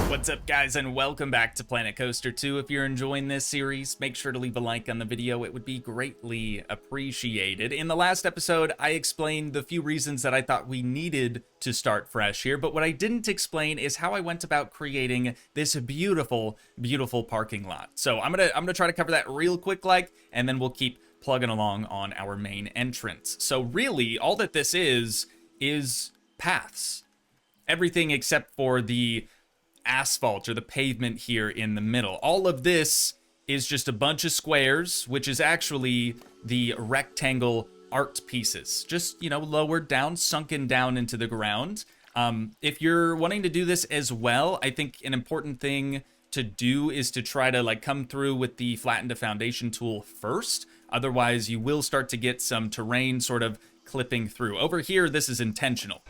What's up, guys, and welcome back to Planet Coaster 2. If you're enjoying this series, make sure to leave a like on the video. It would be greatly appreciated. In the last episode, I explained the few reasons that I thought we needed to start fresh here, but what I didn't explain is how I went about creating this beautiful, beautiful parking lot. So I'm gonna try to cover that real quick, and then we'll keep plugging along on our main entrance. So really, all that this is paths. Everything except for the asphalt or the pavement here in the middle. All of this is just a bunch of squares, which is actually the rectangle art pieces, just, you know, lowered down, sunken down into the ground. If you're wanting to do this as well, I think an important thing to do is to try to come through with the flatten to foundation tool first. Otherwise, you will start to get some terrain sort of clipping through. Over here, this is intentional.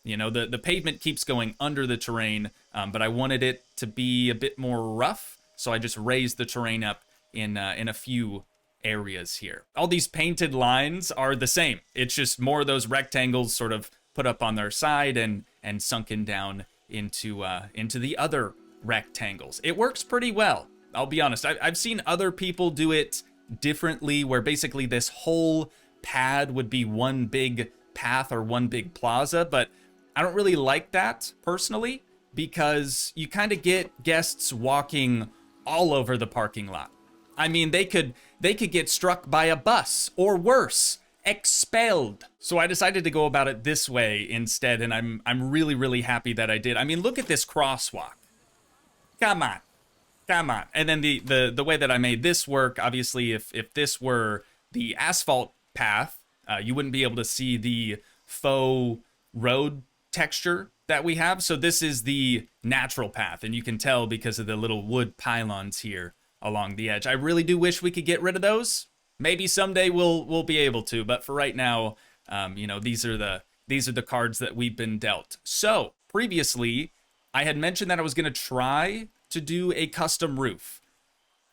You know, the pavement keeps going under the terrain, but I wanted it to be a bit more rough, so I just raised the terrain up in a few areas here. All these painted lines are the same. It's just more of those rectangles sort of put up on their side and sunken down into the other rectangles. It works pretty well, I'll be honest. I've seen other people do it differently, where basically this whole pad would be one big path or one big plaza, but I don't really like that personally, because you kind of get guests walking all over the parking lot. I mean, they could get struck by a bus, or worse, expelled. So I decided to go about it this way instead, and I'm really, really happy that I did. I mean, look at this crosswalk. Come on. And then the way that I made this work, obviously, if this were the asphalt path, you wouldn't be able to see the faux road texture that we have. So this is the natural path, and you can tell because of the little wood pylons here along the edge. I really do wish we could get rid of those. Maybe someday we'll be able to, but for right now, you know, these are the cards that we've been dealt. So previously, I had mentioned that I was going to try to do a custom roof.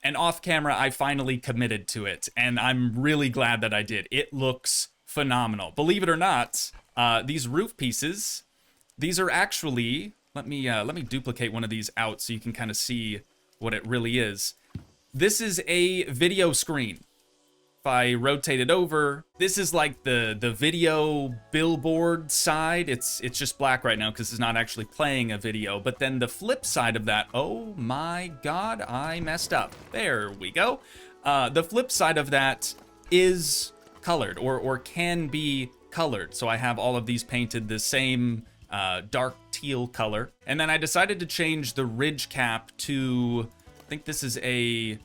And off camera, I finally committed to it, and I'm really glad that I did. It looks phenomenal. Believe it or not, these roof pieces, these are actually, let me duplicate one of these out so you can kind of see what it really is. This is a video screen. If I rotate it over, this is like the video billboard side. It's just black right now because it's not actually playing a video. But then the flip side of that, oh my God, I messed up. There we go. The flip side of that is colored, or can be colored. So I have all of these painted the same dark teal color. And then I decided to change the ridge cap to, I think this is the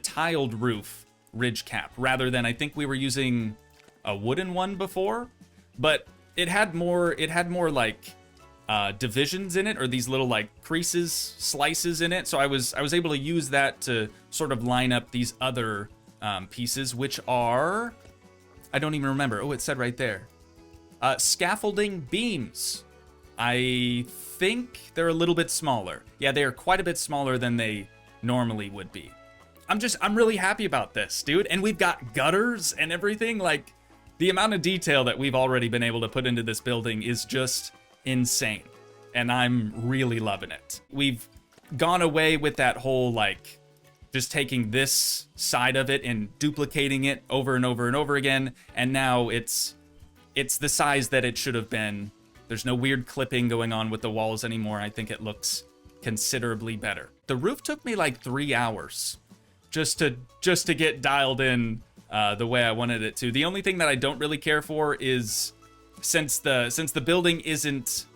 tiled roof ridge cap, rather than, I think we were using a wooden one before, but it had more like divisions in it, or these little like creases, slices in it. So I was able to use that to sort of line up these other pieces, which are, I don't even remember. Oh, it said right there. Scaffolding beams. I think they're a little bit smaller. Yeah, they are quite a bit smaller than they normally would be. I'm really happy about this, dude. And we've got gutters and everything. Like, the amount of detail that we've already been able to put into this building is just insane. And I'm really loving it. We've gone away with that whole, like, just taking this side of it and duplicating it over and over and over again. And now it's the size that it should have been. There's no weird clipping going on with the walls anymore. I think it looks considerably better. The roof took me like 3 hours just to get dialed in the way I wanted it to. The only thing that I don't really care for is, since the building isn't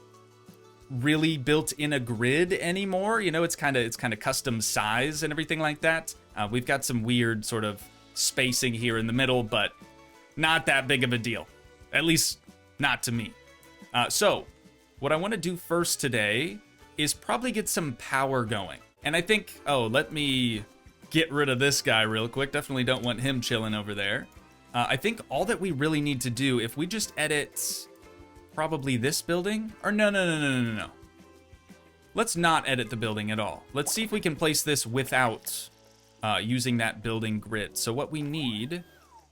really built in a grid anymore, you know, it's kind of custom size and everything like that. We've got some weird sort of spacing here in the middle, but not that big of a deal. At least not to me. So what I want to do first today is probably get some power going. And I think, let me get rid of this guy real quick. Definitely don't want him chilling over there. I think all that we really need to do, if we just edit probably this building, or no. Let's not edit the building at all. Let's see if we can place this without using that building grid. So what we need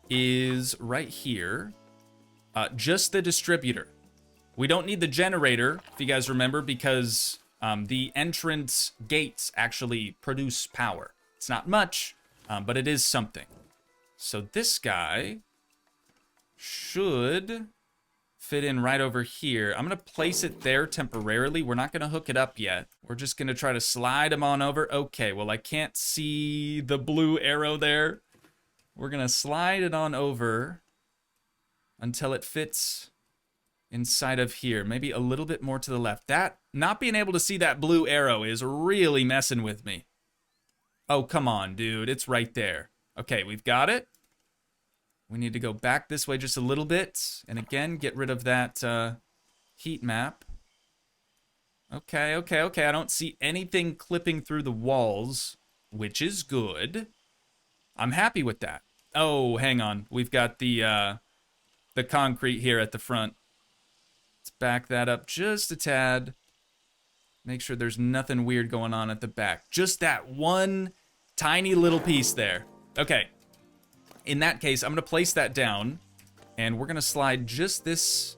is right here, just the distributor. We don't need the generator, if you guys remember, because The entrance gates actually produce power. It's not much, but it is something. So this guy should fit in right over here. I'm going to place it there temporarily. We're not going to hook it up yet. We're just going to try to slide him on over. Okay, well, I can't see the blue arrow there. We're going to slide it on over until it fits inside of here. Maybe a little bit more to the left. That, not being able to see that blue arrow is really messing with me. Oh, come on, dude. It's right there. Okay, we've got it. We need to go back this way just a little bit. And again, get rid of that heat map. Okay. I don't see anything clipping through the walls, which is good. I'm happy with that. Oh, hang on. We've got the concrete here at the front. Let's back that up just a tad. Make sure there's nothing weird going on at the back. Just that one tiny little piece there. Okay. In that case, I'm going to place that down, and we're going to slide just this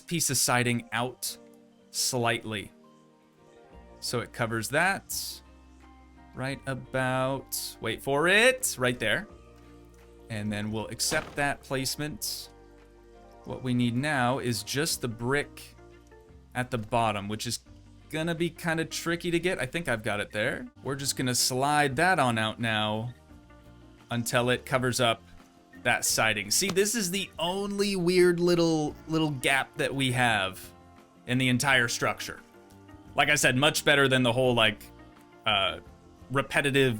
piece of siding out slightly. So it covers that right about, wait for it, right there. And then we'll accept that placement. What we need now is just the brick at the bottom, which is going to be kind of tricky to get. I think I've got it there. We're just going to slide that on out now until it covers up that siding. See, this is the only weird little gap that we have in the entire structure. Like I said, much better than the whole like repetitive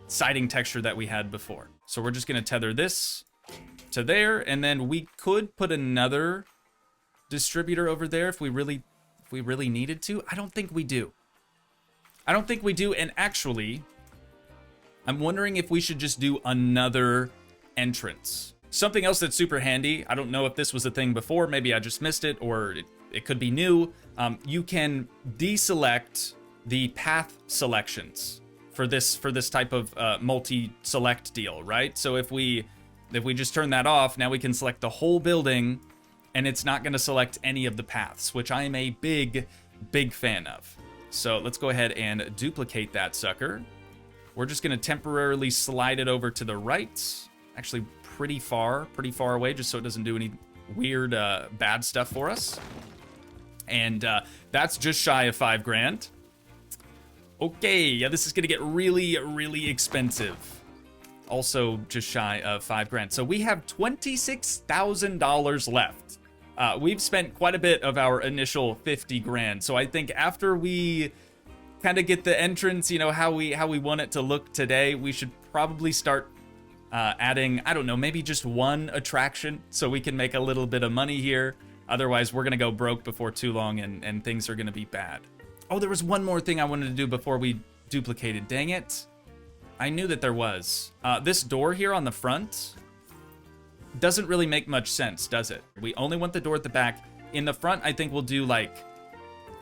siding texture that we had before. So we're just gonna tether this to there, and then we could put another distributor over there if we really needed to. I don't think we do. And actually, I'm wondering if we should just do another entrance. Something else that's super handy, I don't know if this was a thing before, maybe I just missed it, or it could be new. You can deselect the path selections for this type of multi-select deal, right? So if we just turn that off, now we can select the whole building, and it's not going to select any of the paths, which I am a big fan of. So let's go ahead and duplicate that sucker. We're just going to temporarily slide it over to the right. Actually, pretty far away, just so it doesn't do any weird, bad stuff for us. And that's just shy of $5,000. Okay, yeah, this is going to get really expensive. Also, just shy of $5,000. So we have $26,000 left. We've spent quite a bit of our initial $50,000. So I think after we kind of get the entrance, you know, how we want it to look today, we should probably start adding, I don't know, maybe just one attraction so we can make a little bit of money here. Otherwise, we're going to go broke before too long, and things are going to be bad. Oh, there was one more thing I wanted to do before we duplicated. Dang it. I knew that there was. This door here on the front doesn't really make much sense, does it? We only want the door at the back. In the front, I think we'll do like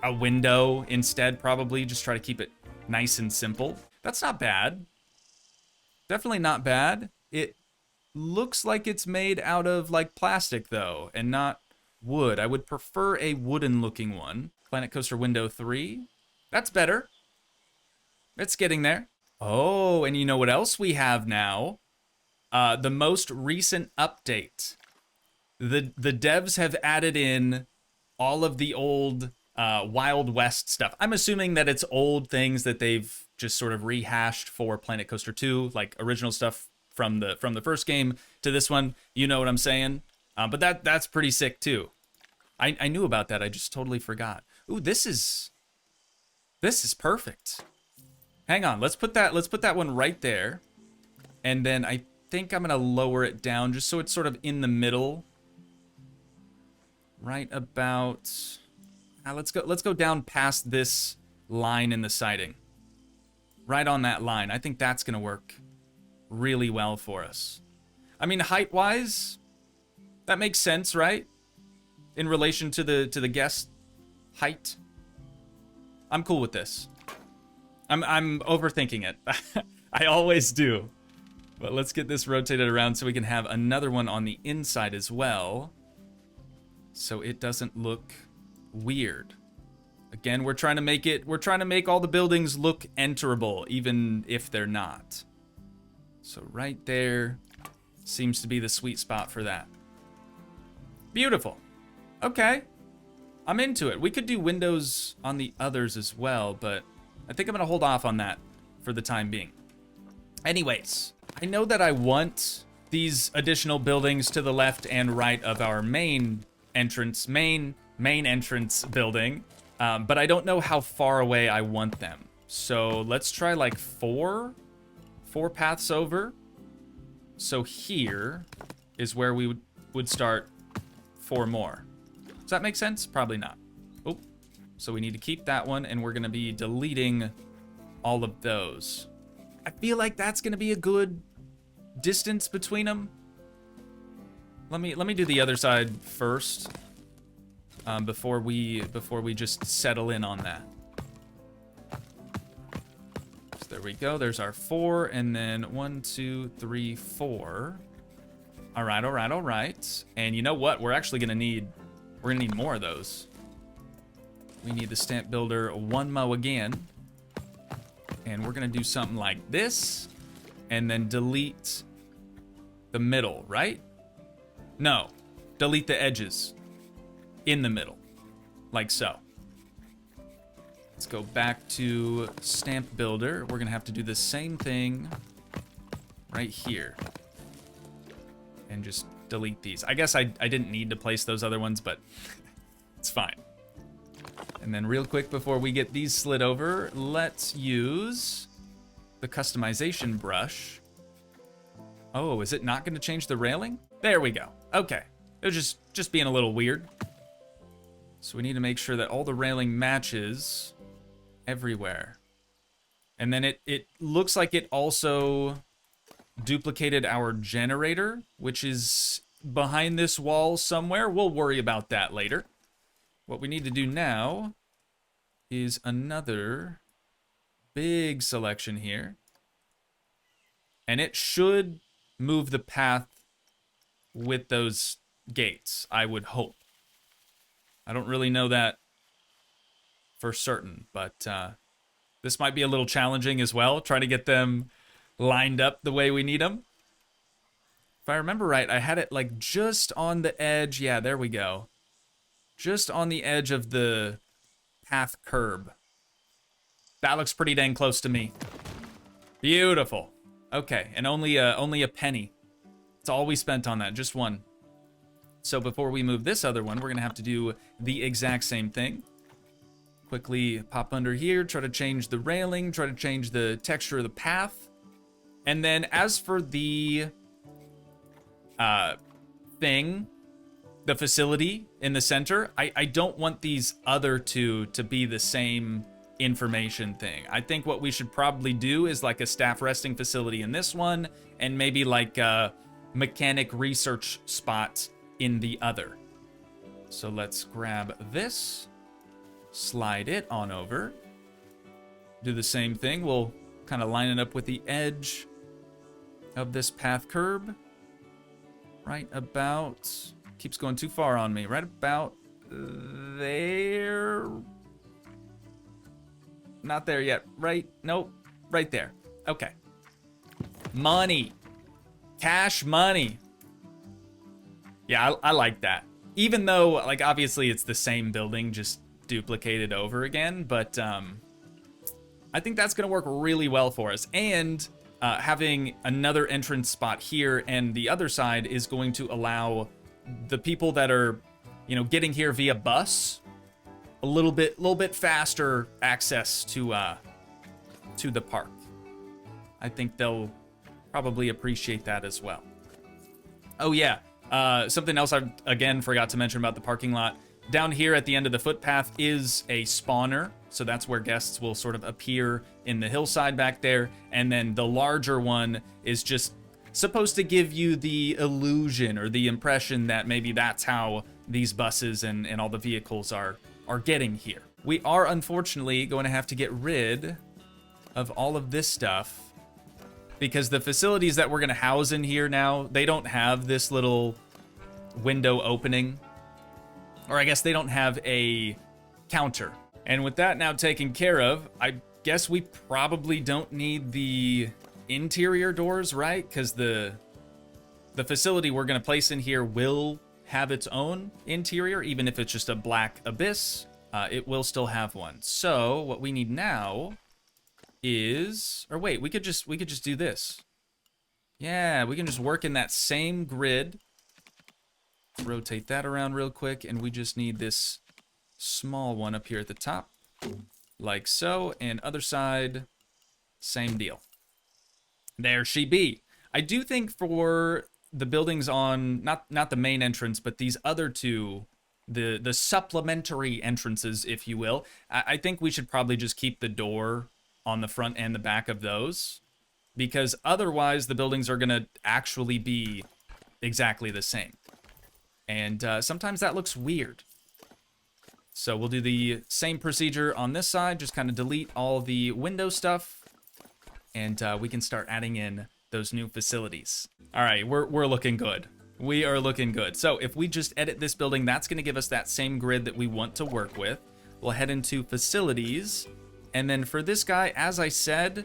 a window instead, probably. Just try to keep it nice and simple. That's not bad. Definitely not bad. It looks like it's made out of like plastic though, and not wood. I would prefer a wooden looking one. Planet Coaster window 3. That's better. It's getting there. Oh, and you know what else we have now? The most recent update. The devs have added in all of the old Wild West stuff. I'm assuming that it's old things that they've just sort of rehashed for Planet Coaster 2, like original stuff from the first game to this one. You know what I'm saying? But that's pretty sick too. I knew about that. I just totally forgot. Ooh, this is perfect. Hang on, let's put that one right there, and then I think I'm gonna lower it down just so it's sort of in the middle. Right about. Let's go down past this line in the siding. Right on that line. I think that's gonna work really well for us. I mean, height-wise, that makes sense, right? In relation to the guest height. I'm cool with this. I'm overthinking it. I always do. But let's get this rotated around so we can have another one on the inside as well, so it doesn't look weird. Again, we're trying to make all the buildings look enterable, even if they're not. So right there seems to be the sweet spot for that. Beautiful. Okay. I'm into it. We could do windows on the others as well, but I think I'm going to hold off on that for the time being. Anyways, I know that I want these additional buildings to the left and right of our main entrance building, but I don't know how far away I want them. So let's try like four paths over. So here is where we would start 4 more. Does that make sense? Probably not. Oh, so we need to keep that one, and we're gonna be deleting all of those. I feel like that's gonna be a good distance between them. Let me do the other side first, before we just settle in on that. So there we go. There's our 4, and then 1, 2, 3, 4. All right, all right, all right. And you know what? We're gonna need more of those. We need the stamp builder 1 mo again. And we're gonna do something like this, and then delete the middle, right? No, delete the edges in the middle, like so. Let's go back to stamp builder. We're gonna have to do the same thing right here. And just delete these. I guess I didn't need to place those other ones, but it's fine. And then real quick before we get these slid over, let's use the customization brush. Oh, is it not going to change the railing? There we go. Okay. It was just being a little weird. So we need to make sure that all the railing matches everywhere. And then it looks like it also duplicated our generator, which is behind this wall somewhere. We'll worry about that later. What we need to do now is another big selection here. And it should move the path with those gates, I would hope. I don't really know that for certain, but this might be a little challenging as well, trying to get them lined up the way we need them. If I remember right, I had it like just on the edge. Yeah, there we go. Just on the edge of the path curb. That looks pretty dang close to me. Beautiful. Okay, and only a penny. It's all we spent on that, just 1. So before we move this other one, we're gonna have to do the exact same thing. Quickly pop under here, try to change the railing, try to change the texture of the path. And then as for the thing, the facility in the center, I don't want these other two to be the same information thing. I think what we should probably do is like a staff resting facility in this one, and maybe like a mechanic research spot in the other. So let's grab this, slide it on over, do the same thing. We'll kind of line it up with the edge of this path curb. Right about, keeps going too far on me, right about there. Not there yet, right? Nope, right there. Okay. Money. Cash money. Yeah, I like that. Even though, like, obviously it's the same building, just duplicated over again, but I think that's gonna work really well for us. And having another entrance spot here and the other side is going to allow the people that are, you know, getting here via bus a little bit faster access to the park. I think they'll probably appreciate that as well. Oh yeah, something else I again forgot to mention about the parking lot. Down here at the end of the footpath is a spawner, so that's where guests will sort of appear in the hillside back there, and then the larger one is just supposed to give you the illusion or the impression that maybe that's how these buses and all the vehicles are getting here. We are unfortunately going to have to get rid of all of this stuff because the facilities that we're going to house in here now, they don't have this little window opening. Or I guess they don't have a counter. And with that now taken care of, I guess we probably don't need the interior doors, right? Because the facility we're going to place in here will have its own interior, even if it's just a black abyss. It will still have one. So what we need now is, or wait, we could just do this. Yeah, we can just work in that same grid. Rotate that around real quick, and we just need this small one up here at the top, like so, and other side, same deal. There she be. I do think for the buildings on, not the main entrance, but these other two, the supplementary entrances, if you will, I think we should probably just keep the door on the front and the back of those, because otherwise the buildings are going to actually be exactly the same. And sometimes that looks weird. So we'll do the same procedure on this side, just kind of delete all the window stuff, and we can start adding in those new facilities. All right, we're looking good. We are looking good. So if we just edit this building, that's going to give us that same grid that we want to work with. We'll head into facilities, and then for this guy, as I said,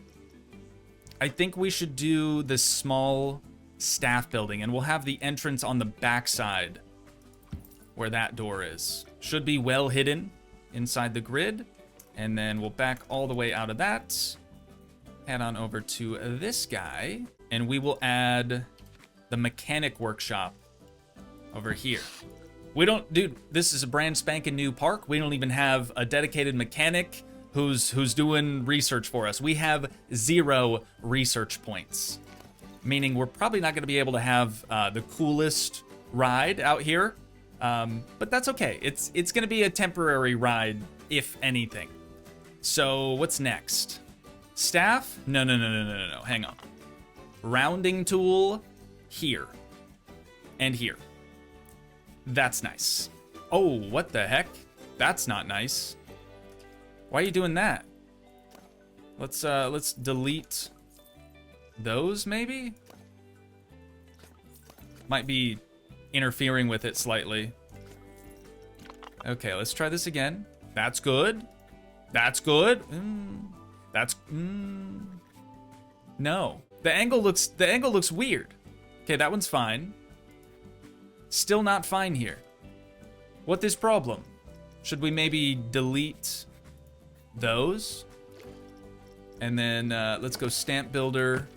I think we should do the small staff building, and we'll have the entrance on the back side where that door is. Should be well hidden inside the grid, and then we'll back all the way out of that, head on over to this guy, and we will add the mechanic workshop over here. We don't, dude, this is a brand spanking new park. We don't even have a dedicated mechanic who's doing research for us. We have 0 research points, meaning we're probably not going to be able to have the coolest ride out here. But that's okay. It's going to be a temporary ride, if anything. So what's next? Staff? No. Hang on. Rounding tool here and here. That's nice. Oh, what the heck? That's not nice. Why are you doing that? Let's delete those maybe? Might be interfering with it slightly. Okay, let's try this again. That's good. That's good. No. The angle looks weird. Okay, that one's fine. Still not fine here. What is problem? Should we maybe delete those? And then let's go stamp builder.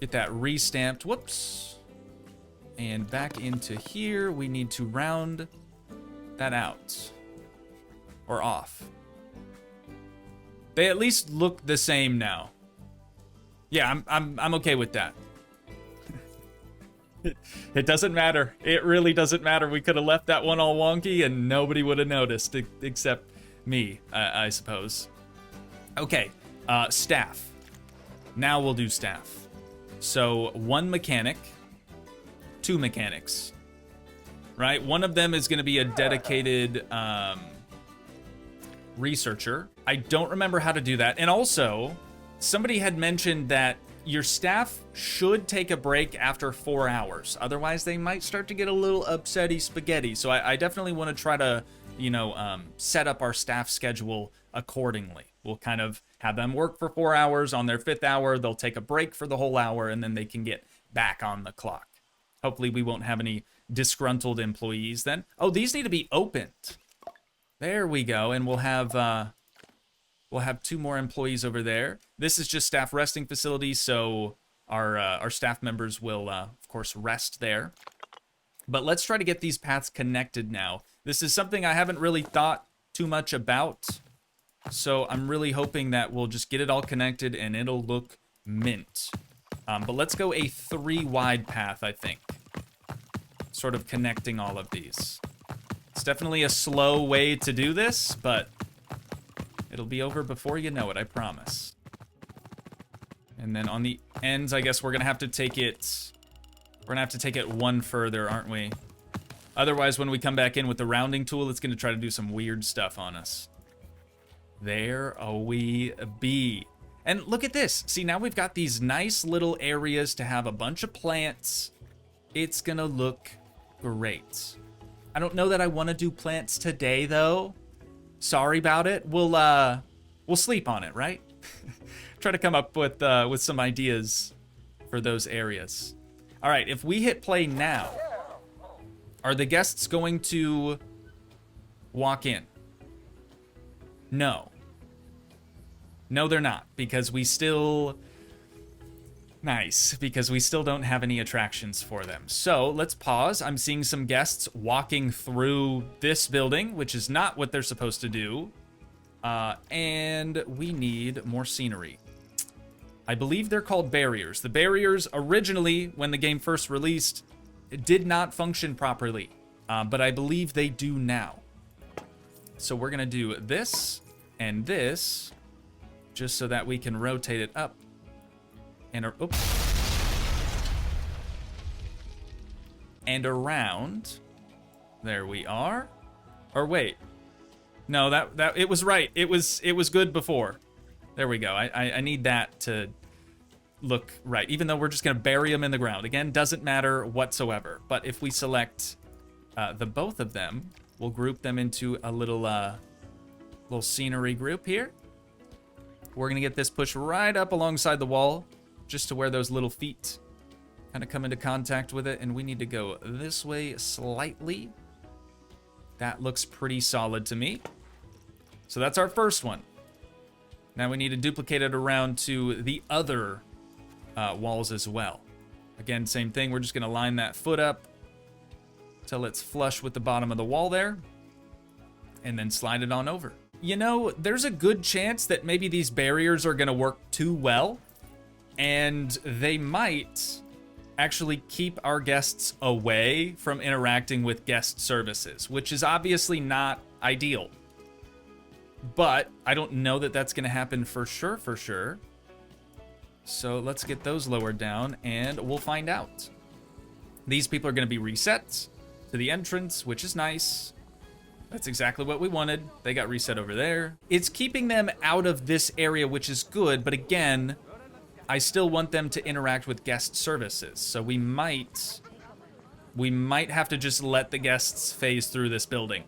Get that restamped. Whoops. And back into here, we need to round that out. Or off. They at least look the same now. Yeah, I'm okay with that. It doesn't matter. It really doesn't matter. We could have left that one all wonky and nobody would have noticed, except me, I suppose. Okay, staff. Now we'll do staff. So 1 mechanic, 2 mechanics, right? One of them is going to be a dedicated researcher. I don't remember how to do that. And also, somebody had mentioned that your staff should take a break after 4 hours. Otherwise, they might start to get a little upsetty spaghetti. So I definitely want to try to, set up our staff schedule accordingly. We'll kind of have them work for 4 hours. On their 5th hour, they'll take a break for the whole hour, and then they can get back on the clock. Hopefully, we won't have any disgruntled employees then. Oh, these need to be opened. There we go, and we'll have 2 more employees over there. This is just staff resting facility, so our staff members will, of course, rest there. But let's try to get these paths connected now. This is something I haven't really thought too much about, so I'm really hoping that we'll just get it all connected and it'll look mint. But let's go a 3-wide path, I think. Sort of connecting all of these. It's definitely a slow way to do this, but it'll be over before you know it, I promise. And then on the ends, I guess we're gonna have to take it... We're gonna have to take it 1 further, aren't we? Otherwise, when we come back in with the rounding tool, it's gonna try to do some weird stuff on us. There we be. And look at this. See, now we've got these nice little areas to have a bunch of plants. It's gonna look great. I don't know that I want to do plants today, though. Sorry about it. We'll sleep on it, right? Try to come up with some ideas for those areas. All right, if we hit play now, are the guests going to walk in? No. No, they're not, because we still... Nice, because we still don't have any attractions for them. So let's pause. I'm seeing some guests walking through this building, which is not what they're supposed to do. And we need more scenery. I believe they're called barriers. The barriers originally, when the game first released, did not function properly. But I believe they do now. So we're gonna do this and this, just so that we can rotate it up. And and around. There we are. Or wait. No, that it was right. It was good before. There we go. I need that to look right. Even though we're just gonna bury them in the ground. Again, doesn't matter whatsoever. But if we select the both of them, we'll group them into a little scenery group here. We're gonna get this pushed right up alongside the wall, just to where those little feet kind of come into contact with it, and we need to go this way slightly. That looks pretty solid to me. So that's our first one. Now we need to duplicate it around to the other walls as well. Again, same thing. We're just going to line that foot up till it's flush with the bottom of the wall there, and then slide it on over. You know, there's a good chance that maybe these barriers are going to work too well, and they might actually keep our guests away from interacting with guest services, which is obviously not ideal. But I don't know that that's going to happen for sure. So let's get those lowered down, and we'll find out. These people are going to be reset to the entrance, which is nice. That's exactly what we wanted. They got reset over there. It's keeping them out of this area, which is good, but again, I still want them to interact with guest services, so we might have to just let the guests phase through this building,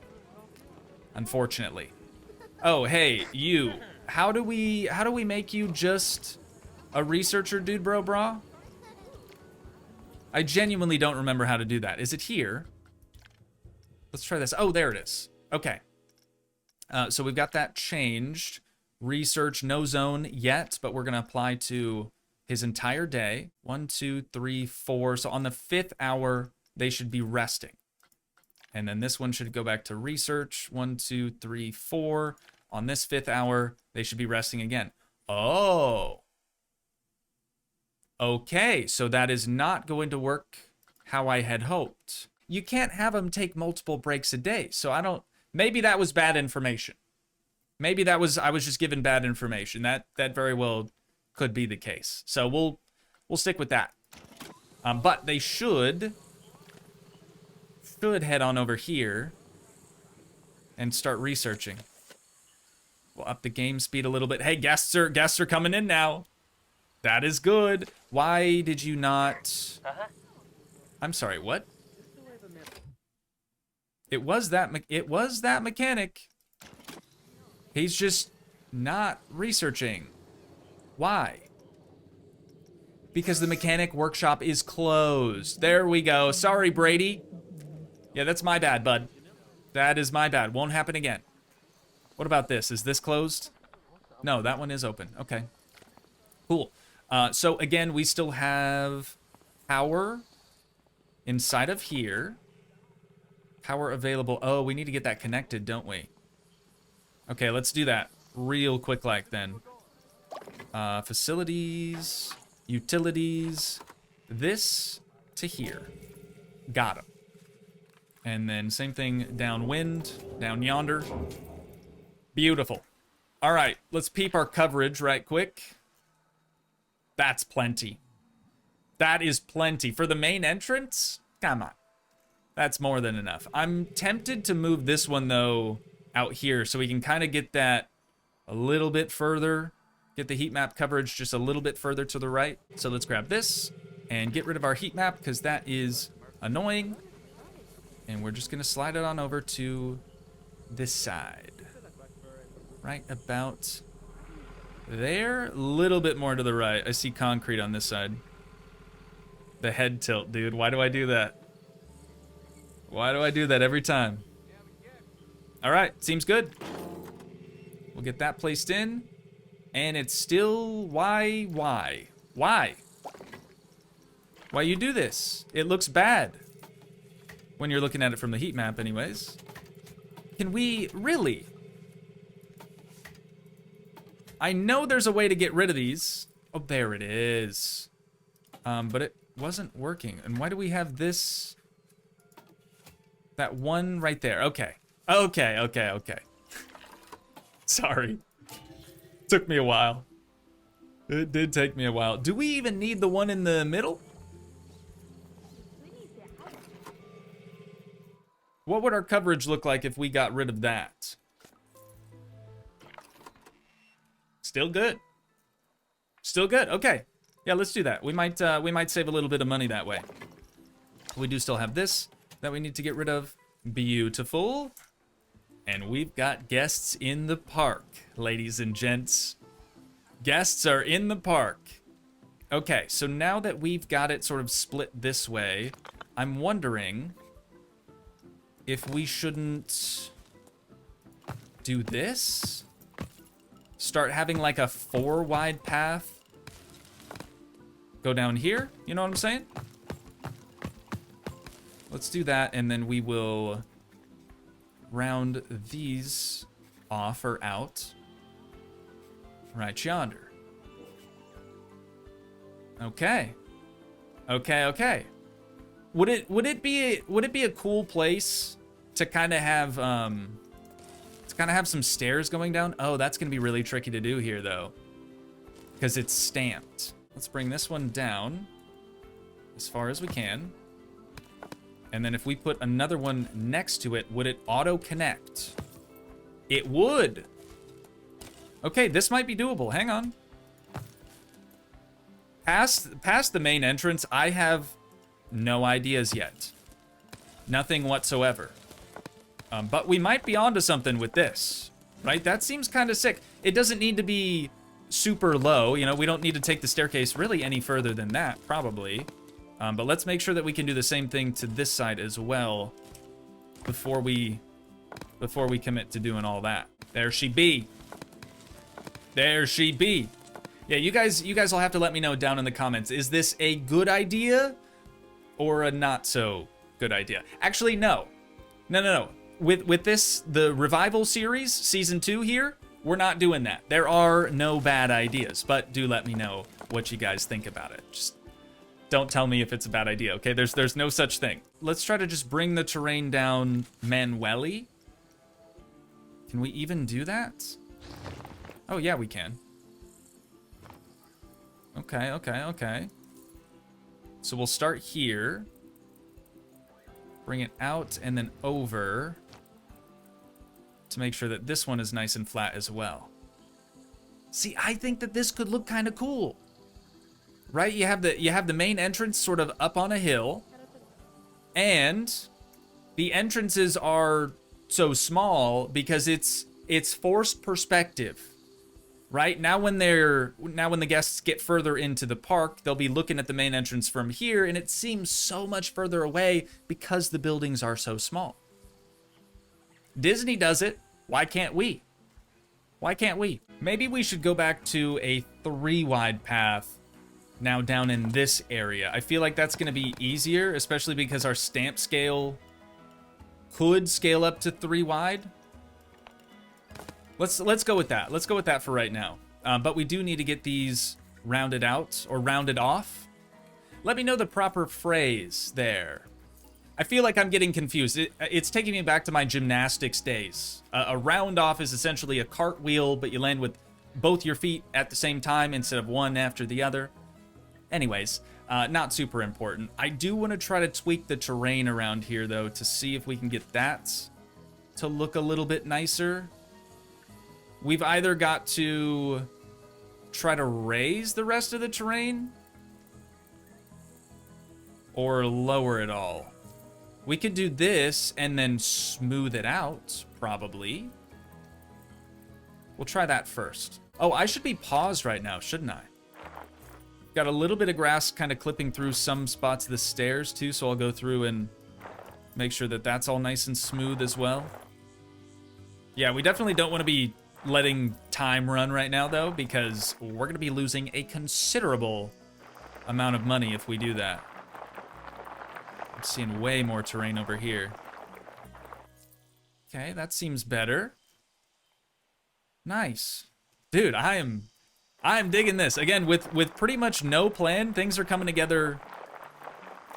unfortunately. Oh, hey, you. How do we make you just a researcher, dude, bro, brah? I genuinely don't remember how to do that. Is it here? Let's try this. Oh, there it is. Okay. So we've got that changed. Research, no zone yet, but we're going to apply to his entire day. 1, 2, 3, 4. So on the 5th hour, they should be resting. And then this one should go back to research. 1, 2, 3, 4. On this 5th hour, they should be resting again. Oh. Okay, so that is not going to work how I had hoped. You can't have them take multiple breaks a day, so I don't... Maybe that was bad information. Maybe I was just given bad information. That very well could be the case. So we'll stick with that. But they should head on over here and start researching. We'll up the game speed a little bit. Hey, guests are coming in now. That is good. Why did you not... I'm sorry, what? It was that mechanic. He's just not researching. Why? Because the mechanic workshop is closed. There we go. Sorry, Brady. Yeah, that's my bad, bud. That is my bad. Won't happen again. What about this? Is this closed? No, that one is open. Okay. Cool. So again, we still have power inside of here. Power available. Oh, we need to get that connected, don't we? Okay, let's do that real quick like then. Facilities, utilities, this to here. Got him. And then same thing downwind, down yonder. Beautiful. All right, let's peep our coverage right quick. That's plenty. That is plenty. For the main entrance? Come on. That's more than enough. I'm tempted to move this one, though, out here so we can kind of get that a little bit further. Get the heat map coverage just a little bit further to the right. So let's grab this and get rid of our heat map because that is annoying. And we're just going to slide it on over to this side. right about there. A little bit more to the right. I see concrete on this side. The head tilt, dude. Why do I do that? Why do I do that every time? All right, seems good. We'll get that placed in. And it's still, why? Why you do this? It looks bad. When you're looking at it from the heat map anyways. Can we, really? I know there's a way to get rid of these. Oh, there it is. But it wasn't working. And why do we have this? That one right there. Okay. Okay. Sorry. Took me a while. It did take me a while. Do we even need the one in the middle? What would our coverage look like if we got rid of that? Still good. Still good. Okay. Yeah, let's do that. We might save a little bit of money that way. We do still have this that we need to get rid of. Beautiful. And we've got guests in the park, ladies and gents. Guests are in the park. Okay, so now that we've got it sort of split this way, I'm wondering if we shouldn't do this? Start having like a 4 wide path. Go down here, you know what I'm saying? Let's do that, and then we will round these off or out. Right yonder. Okay. Okay. Would it be a cool place to kind of have some stairs going down? Oh, that's gonna be really tricky to do here though, because it's stamped. Let's bring this one down as far as we can. And then if we put another one next to it, would it auto connect? It would. Okay, this might be doable. Hang on. Past the main entrance, I have no ideas yet. Nothing whatsoever. But we might be onto something with this, right? That seems kind of sick. It doesn't need to be super low. You know, we don't need to take the staircase really any further than that, probably. But let's make sure that we can do the same thing to this side as well before we commit to doing all that. There she be. There she be. Yeah, you guys will have to let me know down in the comments. Is this a good idea or a not so good idea? Actually, no. No. With this, the Revival series, Season 2 here, we're not doing that. There are no bad ideas, but do let me know what you guys think about it. Just don't tell me if it's a bad idea, okay? There's no such thing. Let's try to just bring the terrain down manually. Can we even do that? Oh, yeah, we can. Okay. So we'll start here. Bring it out and then over to make sure that this one is nice and flat as well. See, I think that this could look kind of cool. Right? You have the main entrance sort of up on a hill, and the entrances are so small because it's forced perspective. Right? Now when the guests get further into the park, they'll be looking at the main entrance from here, and it seems so much further away because the buildings are so small. Disney does it. Why can't we? Why can't we? Maybe we should go back to a 3 wide path now down in this area. I feel like that's going to be easier, especially because our stamp scale could scale up to 3 wide. Let's go with that. Let's go with that for right now. But we do need to get these rounded out or rounded off. Let me know the proper phrase there. I feel like I'm getting confused. It's taking me back to my gymnastics days. A round off is essentially a cartwheel, but you land with both your feet at the same time instead of one after the other. Anyways, not super important. I do want to try to tweak the terrain around here, though, to see if we can get that to look a little bit nicer. We've either got to try to raise the rest of the terrain or lower it all. We could do this and then smooth it out, probably. We'll try that first. Oh, I should be paused right now, shouldn't I? Got a little bit of grass kind of clipping through some spots of the stairs too, so I'll go through and make sure that that's all nice and smooth as well. Yeah, we definitely don't want to be letting time run right now though, because we're going to be losing a considerable amount of money if we do that. I'm seeing way more terrain over here. Okay, that seems better. Nice. Dude, I'm digging this. Again, with pretty much no plan, things are coming together.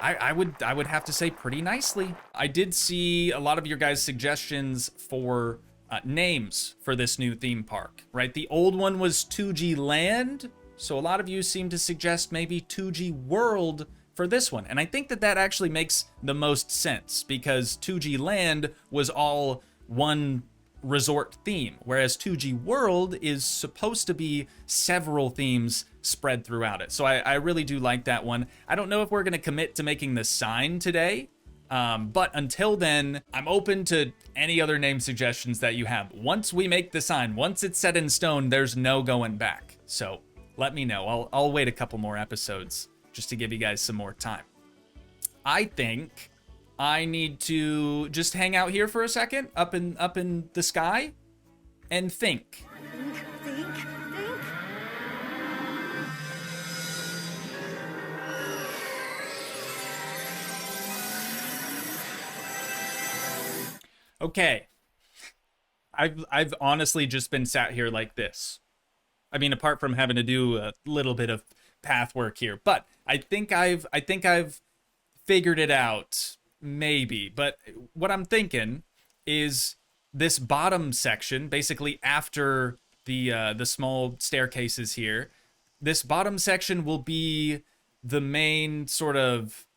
I would have to say pretty nicely. I did see a lot of your guys' suggestions for names for this new theme park, right? The old one was Toogii Land, so a lot of you seem to suggest maybe Toogii World for this one. And I think that that actually makes the most sense, because Toogii Land was all one resort theme, whereas Toogii World is supposed to be several themes spread throughout it. So I really do like that one. I don't know if we're going to commit to making the sign today, but until then, I'm open to any other name suggestions that you have. Once we make the sign, once it's set in stone, there's no going back. So let me know. I'll wait a couple more episodes just to give you guys some more time. I think I need to just hang out here for a second, up in the sky, and think. Think. Okay. I've honestly just been sat here like this. I mean, apart from having to do a little bit of path work here, but I think I've figured it out. Maybe, but what I'm thinking is this bottom section, basically after the small staircases here, this bottom section will be the main sort of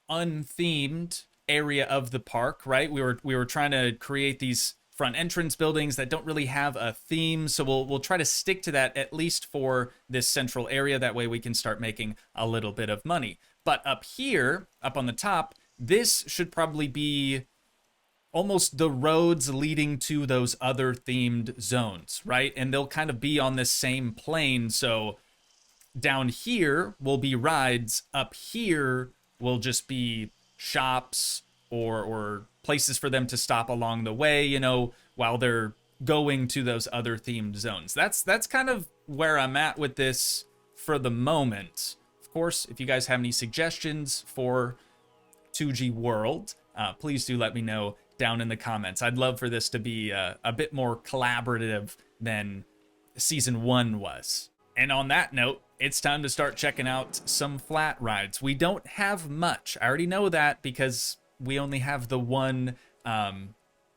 unthemed area of the park, right? We were trying to create these front entrance buildings that don't really have a theme, so we'll try to stick to that at least for this central area. That way we can start making a little bit of money. But up here, up on the top, this should probably be almost the roads leading to those other themed zones, right? And they'll kind of be on this same plane. So down here will be rides. Up here will just be shops or places for them to stop along the way, you know, while they're going to those other themed zones. That's kind of where I'm at with this for the moment. Of course, if you guys have any suggestions for Toogii World, please do let me know down in the comments. I'd love for this to be a bit more collaborative than season 1 was. And on that note, it's time to start checking out some flat rides. We don't have much. I already know that because we only have the one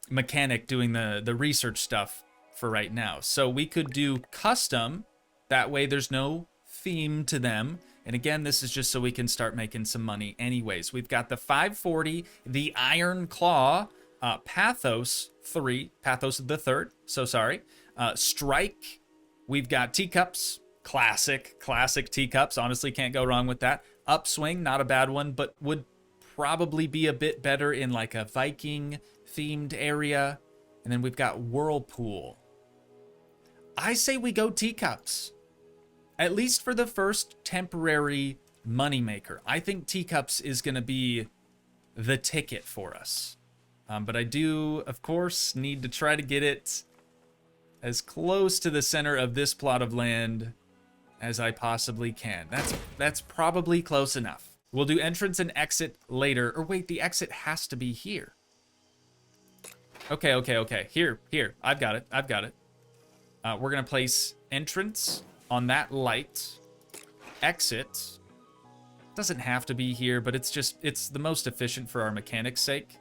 mechanic doing the research stuff for right now. So we could do custom. That way there's no theme to them. And again, this is just so we can start making some money anyways. We've got the 540, the Iron Claw, Pathos 3, Pathos the Third, so sorry. Strike, we've got Teacups, classic Teacups, honestly can't go wrong with that. Upswing, not a bad one, but would probably be a bit better in like a Viking themed area. And then we've got Whirlpool. I say we go Teacups. At least for the first temporary moneymaker. I think Teacups is going to be the ticket for us. But I do, of course, need to try to get it as close to the center of this plot of land as I possibly can. That's probably close enough. We'll do entrance and exit later. Or wait, the exit has to be here. Okay. Here. I've got it. We're going to place entrance on that light. Exit doesn't have to be here, but it's the most efficient for our mechanics' sake.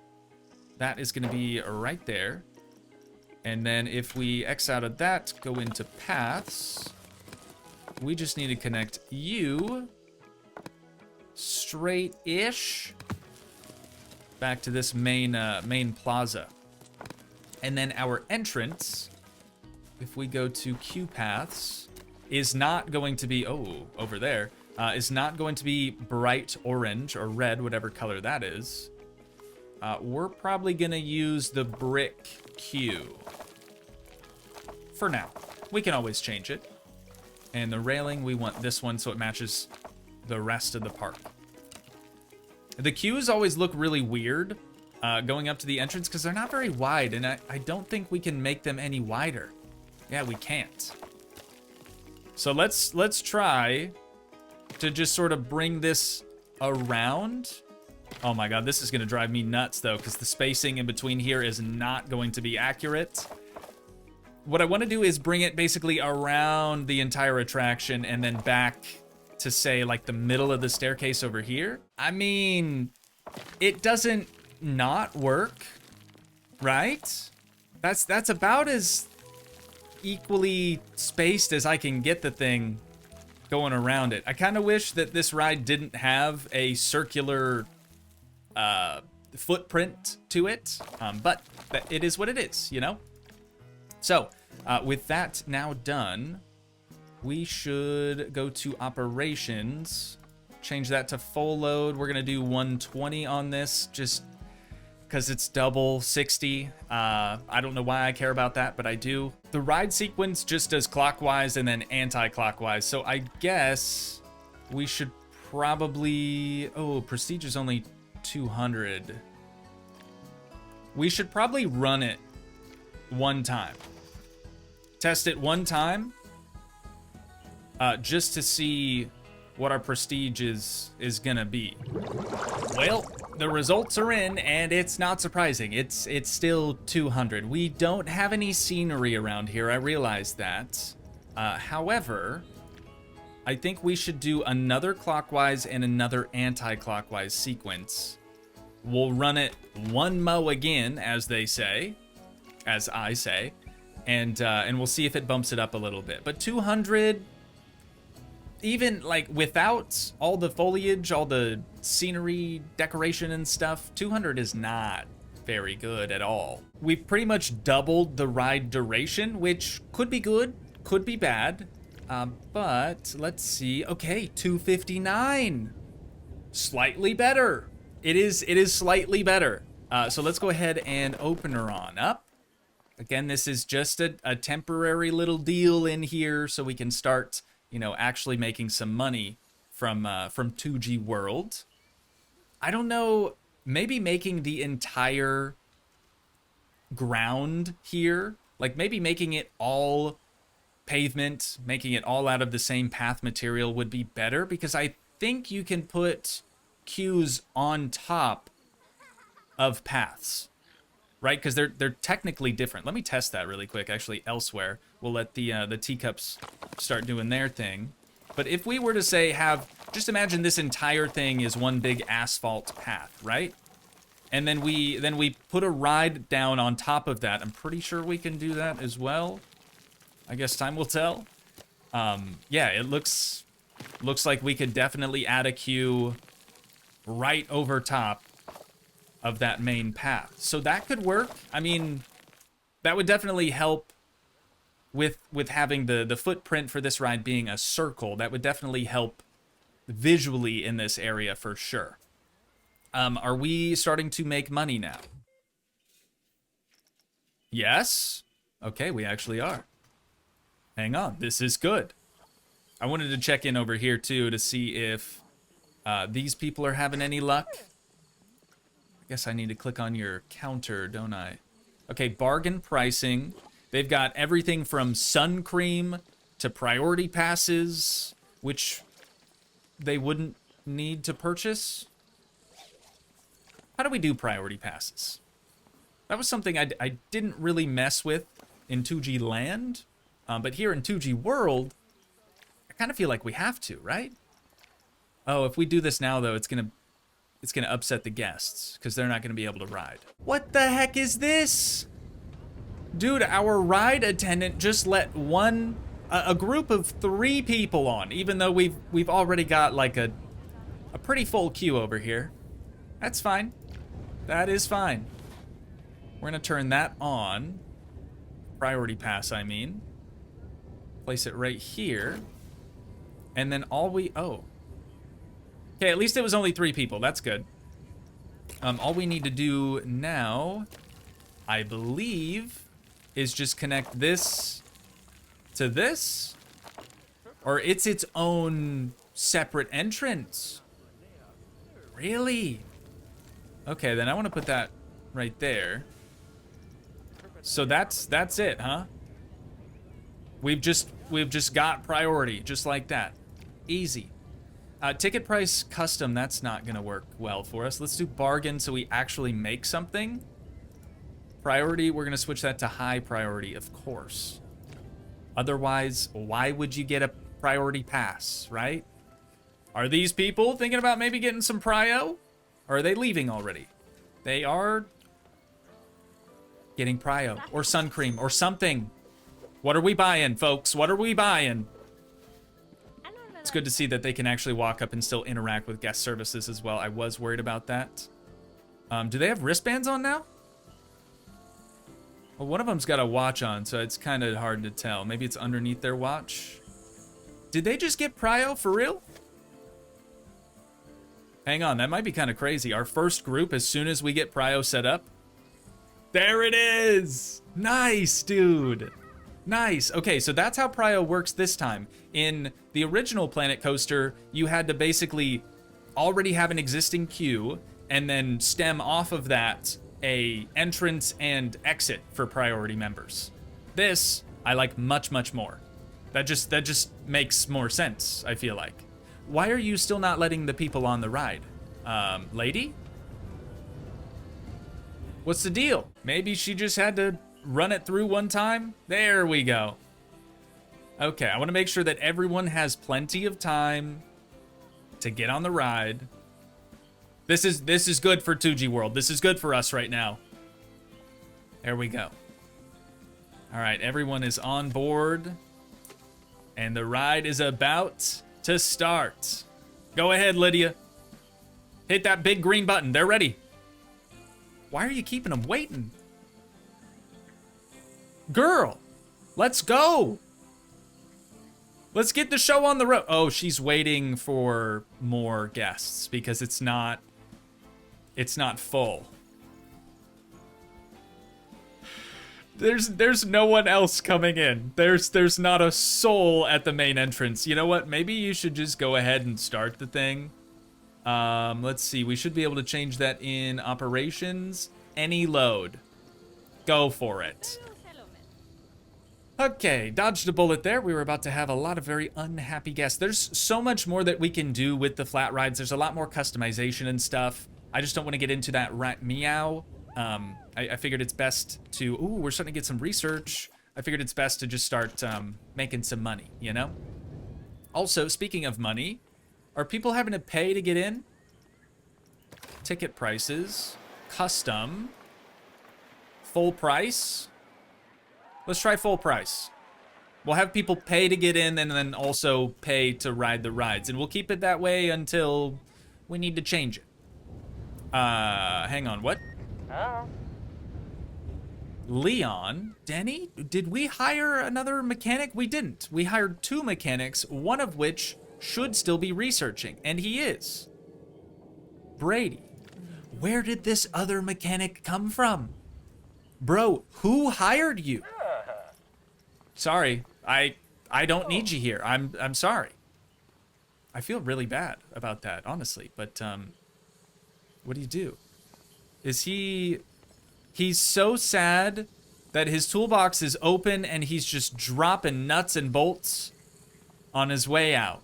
That is going to be right there. And then if we X out of that, go into paths, we just need to connect you straight-ish back to this main plaza. And then our entrance, if we go to Q paths, is not going to be, over there, is not going to be bright orange or red, whatever color that is. We're probably going to use the brick Q for now. We can always change it. And the railing, we want this one so it matches the rest of the park. The queues always look really weird going up to the entrance because they're not very wide, and I don't think we can make them any wider. Yeah, we can't. So let's try to just sort of bring this around. Oh my god, this is gonna drive me nuts though, because the spacing in between here is not going to be accurate. What I want to do is bring it basically around the entire attraction and then back to, say, like the middle of the staircase over here. I mean, it doesn't not work, right? That's about as equally spaced as I can get the thing going around it. I kind of wish that this ride didn't have a circular footprint to it, but it is what it is, you know? So, with that now done, we should go to operations, change that to full load. We're gonna do 120 on this, just because it's double 60. I don't know why I care about that, but I do. The ride sequence just does clockwise and then anti-clockwise, so I guess we should probably... Oh, prestige is only 200. We should probably run it one time. Test it one time, just to see what our prestige is gonna be. Well, the results are in, and it's not surprising. It's still 200. We don't have any scenery around here, I realize that. However, I think we should do another clockwise and another anti-clockwise sequence. We'll run it one mo again, as they say, as I say, and we'll see if it bumps it up a little bit. But 200, even like without all the foliage, all the scenery, decoration and stuff, 200 is not very good at all. We've pretty much doubled the ride duration, which could be good, could be bad. But let's see. Okay, 259. Slightly better. It is slightly better. So let's go ahead and open her on up. Again, this is just a temporary little deal in here so we can start, you know, actually making some money from Toogii World. I don't know, maybe making the entire ground here, like maybe making it all pavement, making it all out of the same path material would be better, because I think you can put queues on top of paths, right? Because they're technically different. Let me test that really quick, actually, elsewhere. We'll let the teacups start doing their thing. But if we were to say just imagine this entire thing is one big asphalt path, right? And then we put a ride down on top of that. I'm pretty sure we can do that as well. I guess time will tell. Yeah, it looks like we could definitely add a queue right over top of that main path. So that could work. I mean, that would definitely help with having the footprint for this ride being a circle. That would definitely help visually in this area for sure. Are we starting to make money now? Yes? Okay, we actually are. Hang on, this is good. I wanted to check in over here too to see if these people are having any luck. I guess I need to click on your counter, don't I? Okay, bargain pricing. They've got everything from sun cream to priority passes, which they wouldn't need to purchase. How do we do priority passes? That was something I didn't really mess with in Toogii Land, but here in Toogii World, I kind of feel like we have to, right? Oh, if we do this now, though, it's gonna upset the guests, because they're not gonna be able to ride. What the heck is this? Dude, our ride attendant just let a group of 3 people on, even though we've already got like a pretty full queue over here. That's fine. That is fine. We're gonna turn that on. Priority pass, I mean. Place it right here. And then oh. Okay, at least it was only 3 people. That's good. All we need to do now, I believe, is just connect this to this? Or it's its own separate entrance? Really? Okay, then I want to put that right there. So that's it, huh? We've just got priority, just like that. Easy. Ticket price custom, that's not gonna work well for us. Let's do bargain so we actually make something. Priority, we're gonna switch that to high priority, of course. Otherwise, why would you get a priority pass, right? Are these people thinking about maybe getting some prio? Or are they leaving already? They are getting prio or sun cream or something. What are we buying, folks? What are we buying? It's good to see that they can actually walk up and still interact with guest services as well. I was worried about that. Do they have wristbands on now? Well, one of them's got a watch on, so it's kind of hard to tell. Maybe it's underneath their watch. Did they just get prio for real? Hang on, that might be kind of crazy. Our first group, as soon as we get prio set up. There it is! Nice, dude. Nice. Okay, so that's how prio works this time. In the original Planet Coaster, you had to basically already have an existing queue and then stem off of that a entrance and exit for priority members. This, I like much, much more. That just makes more sense, I feel like. Why are you still not letting the people on the ride? Lady? What's the deal? Maybe she just had to run it through one time? There we go. Okay, I want to make sure that everyone has plenty of time to get on the ride. This is good for Toogii World. This is good for us right now. There we go. All right, everyone is on board. And the ride is about to start. Go ahead, Lydia. Hit that big green button. They're ready. Why are you keeping them waiting? Girl, let's go. Let's get the show on the road. Oh, she's waiting for more guests because it's not full. There's no one else coming in. There's not a soul at the main entrance. You know what? Maybe you should just go ahead and start the thing. Let's see. We should be able to change that in operations. Any load. Go for it. Okay, dodged a bullet there. We were about to have a lot of very unhappy guests. There's so much more that we can do with the flat rides. There's a lot more customization and stuff. I just don't want to get into that right meow. I figured it's best to... Ooh, we're starting to get some research. I figured it's best to just start making some money, you know? Also, speaking of money, are people having to pay to get in? Ticket prices. Custom. Full price. Let's try full price. We'll have people pay to get in and then also pay to ride the rides. And we'll keep it that way until we need to change it. Hang on, what? Oh. Leon? Denny? Did we hire another mechanic? We didn't. We hired 2 mechanics, one of which should still be researching, and he is. Brady. Where did this other mechanic come from? Bro, who hired you? Sorry, I don't need you here. I'm sorry. I feel really bad about that, honestly, but what do you do? Is he's so sad that his toolbox is open and he's just dropping nuts and bolts on his way out.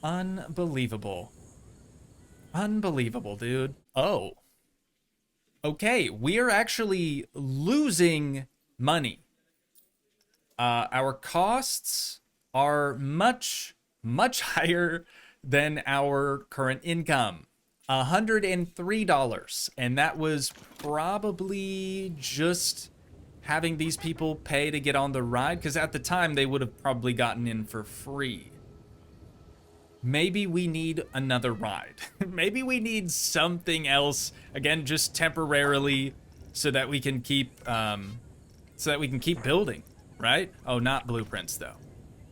Unbelievable. Unbelievable, dude. Oh. Okay, we are actually losing money. Our costs are much, much higher than our current income. $103, and that was probably just having these people pay to get on the ride, because at the time they would have probably gotten in for free. Maybe we need another ride. Maybe we need something else, again, just temporarily, so that we can keep building, right? Oh, not blueprints though.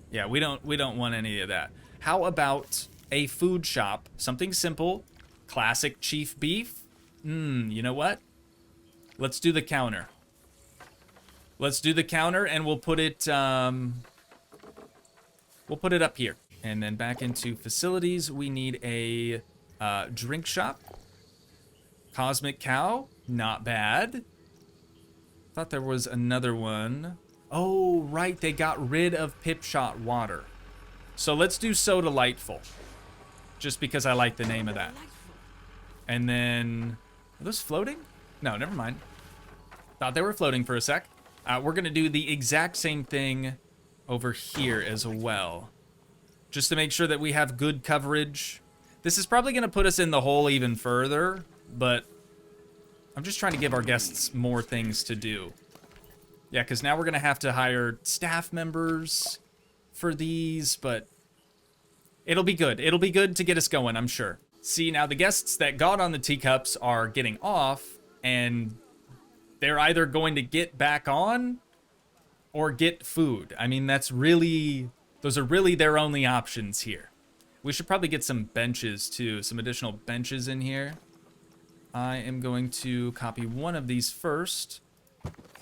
Yeah, we don't want any of that. How about a food shop? Something simple. Classic chief beef. You know what? Let's do the counter. Let's do the counter, and we'll put it up here. And then back into facilities, we need a drink shop. Cosmic Cow, not bad. Thought there was another one. Oh, right, they got rid of Pip Shot Water. So let's do Soda Lightful, just because I like the name of that. And then, are those floating? No, never mind. Thought they were floating for a sec. We're gonna do the exact same thing over here as well, just to make sure that we have good coverage. This is probably gonna put us in the hole even further, but I'm just trying to give our guests more things to do. Yeah, because now we're gonna have to hire staff members for these, but it'll be good. It'll be good to get us going, I'm sure. See, now the guests that got on the teacups are getting off, and they're either going to get back on or get food. I mean, those are really their only options here. We should probably get some benches too, some additional benches in here. I am going to copy one of these first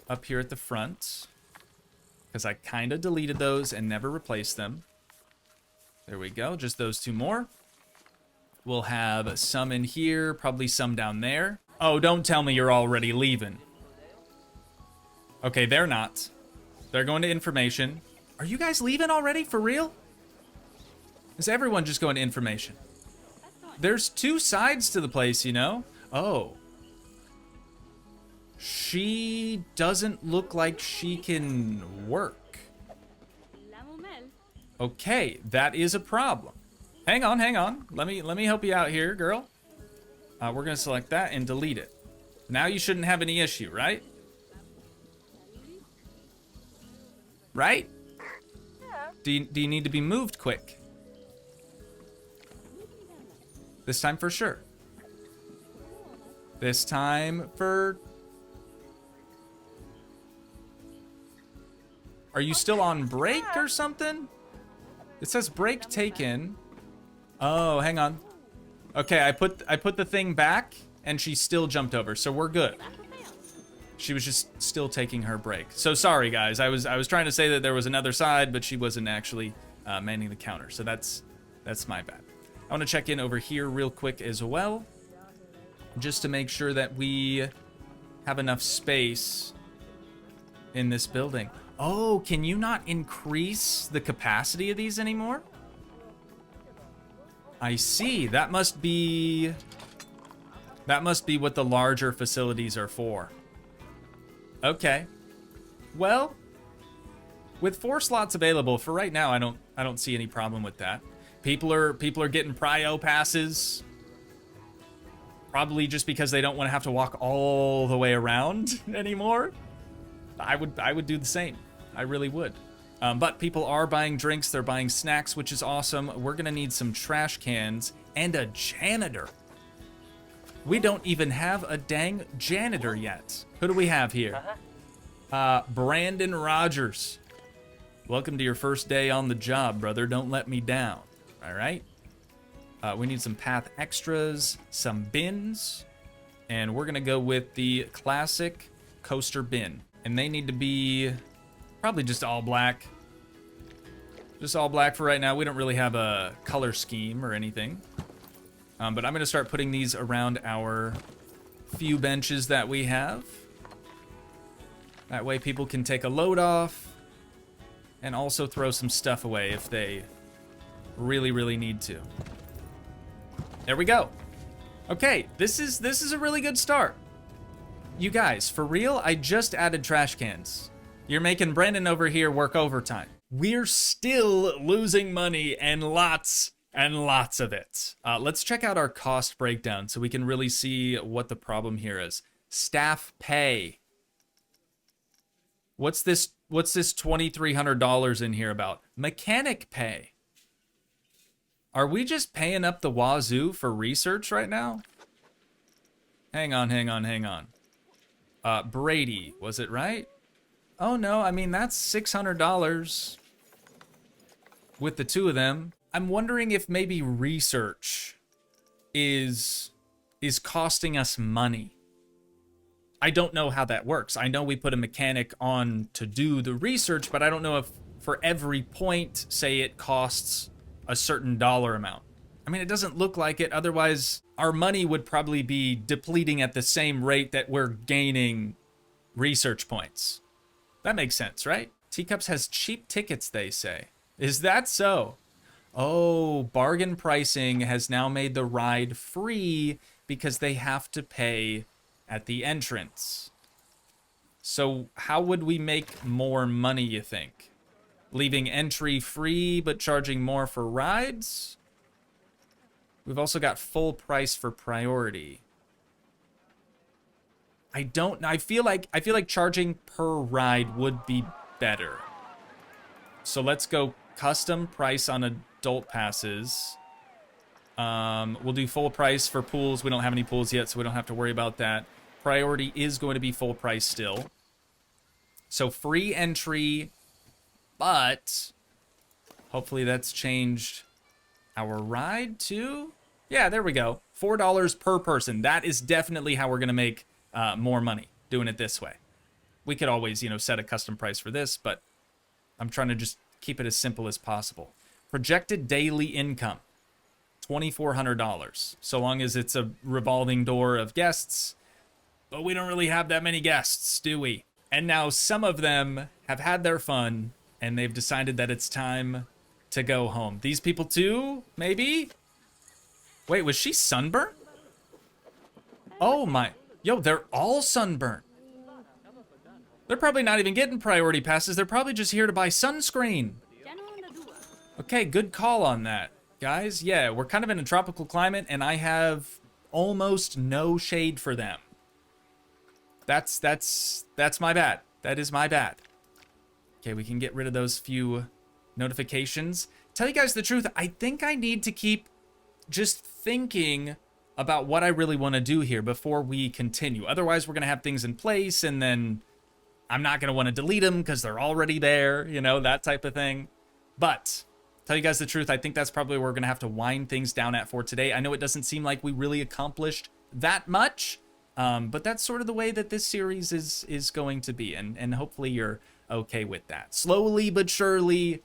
up here at the front, because I kind of deleted those and never replaced them. There we go, just those two more. We'll have some in here, probably some down there. Oh, don't tell me you're already leaving. Okay, they're not. They're going to information. Are you guys leaving already, for real? Is everyone just going to information? There's two sides to the place, you know? Oh. She doesn't look like she can work. Okay, that is a problem. Hang on, hang on. Let me help you out here, girl. We're gonna select that and delete it. Now you shouldn't have any issue, right? Right? Do you need to be moved quick? This time for sure. This time for... Are you still on break or something? It says break taken. Oh, hang on. Okay, I put the thing back and she still jumped over, so we're good. She was just still taking her break. So sorry guys, I was trying to say that there was another side, but she wasn't actually manning the counter. So that's my bad. I want to check in over here real quick as well, just to make sure that we have enough space in this building. Oh, can you not increase the capacity of these anymore? I see. That must be what the larger facilities are for. Okay. Well, with 4 slots available for right now, I don't see any problem with that. People are getting prio passes. Probably just because they don't want to have to walk all the way around anymore. I would do the same. I really would. But people are buying drinks, they're buying snacks, which is awesome. We're gonna need some trash cans and a janitor. We don't even have a dang janitor yet. Who do we have here? Brandon Rogers. Welcome to your first day on the job, brother. Don't let me down. All right. We need some path extras, some bins, and we're gonna go with the classic coaster bin. And they need to be probably just all black. Just all black for right now. We don't really have a color scheme or anything. But I'm gonna start putting these around our few benches that we have. That way people can take a load off and also throw some stuff away if they really, really need to. There we go. Okay, this is a really good start. You guys, for real, I just added trash cans. You're making Brandon over here work overtime. We're still losing money, and lots of it. Let's check out our cost breakdown so we can really see what the problem here is. Staff pay. What's this $2,300 in here about? Mechanic pay. Are we just paying up the wazoo for research right now? Hang on. Brady, was it right? Oh no, I mean, that's $600 with the two of them. I'm wondering if maybe research is costing us money. I don't know how that works. I know we put a mechanic on to do the research, but I don't know if for every point, say it costs a certain dollar amount. I mean, it doesn't look like it. Otherwise, our money would probably be depleting at the same rate that we're gaining research points. That makes sense, right? Teacups has cheap tickets, they say. Is that so? Oh, bargain pricing has now made the ride free because they have to pay at the entrance. So how would we make more money, you think? Leaving entry free but charging more for rides? We've also got full price for priority. I feel like charging per ride would be better. So let's go custom price on adult passes. We'll do full price for pools. We don't have any pools yet, so we don't have to worry about that. Priority is going to be full price still. So free entry, but hopefully that's changed our ride too. Yeah, there we go. $4 per person. That is definitely how we're going to make more money doing it this way. We could always, set a custom price for this, but I'm trying to just keep it as simple as possible. Projected daily income, $2,400. So long as it's a revolving door of guests, but we don't really have that many guests, do we? And now some of them have had their fun, and they've decided that it's time to go home. These people too, maybe? Wait, was she sunburned? Oh my, yo, they're all sunburned. They're probably not even getting priority passes. They're probably just here to buy sunscreen. Okay, good call on that, guys. Yeah, we're kind of in a tropical climate, and I have almost no shade for them. That's my bad. That is my bad. Okay, we can get rid of those few notifications. Tell you guys the truth, I think I need to keep just thinking about what I really want to do here before we continue. Otherwise, we're going to have things in place, and then I'm not going to want to delete them because they're already there, that type of thing. But tell you guys the truth, I think that's probably where we're going to have to wind things down at for today. I know it doesn't seem like we really accomplished that much, but that's sort of the way that this series is going to be, and hopefully you're okay with that. Slowly but surely,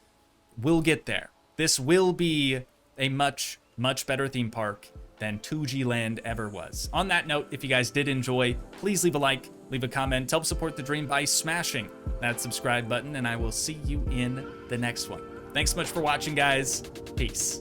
we'll get there. This will be a much better theme park than Toogii Land ever was. On that note, if you guys did enjoy, please leave a like, leave a comment, help support the dream by smashing that subscribe button, and I will see you in the next one. Thanks so much for watching, guys. Peace.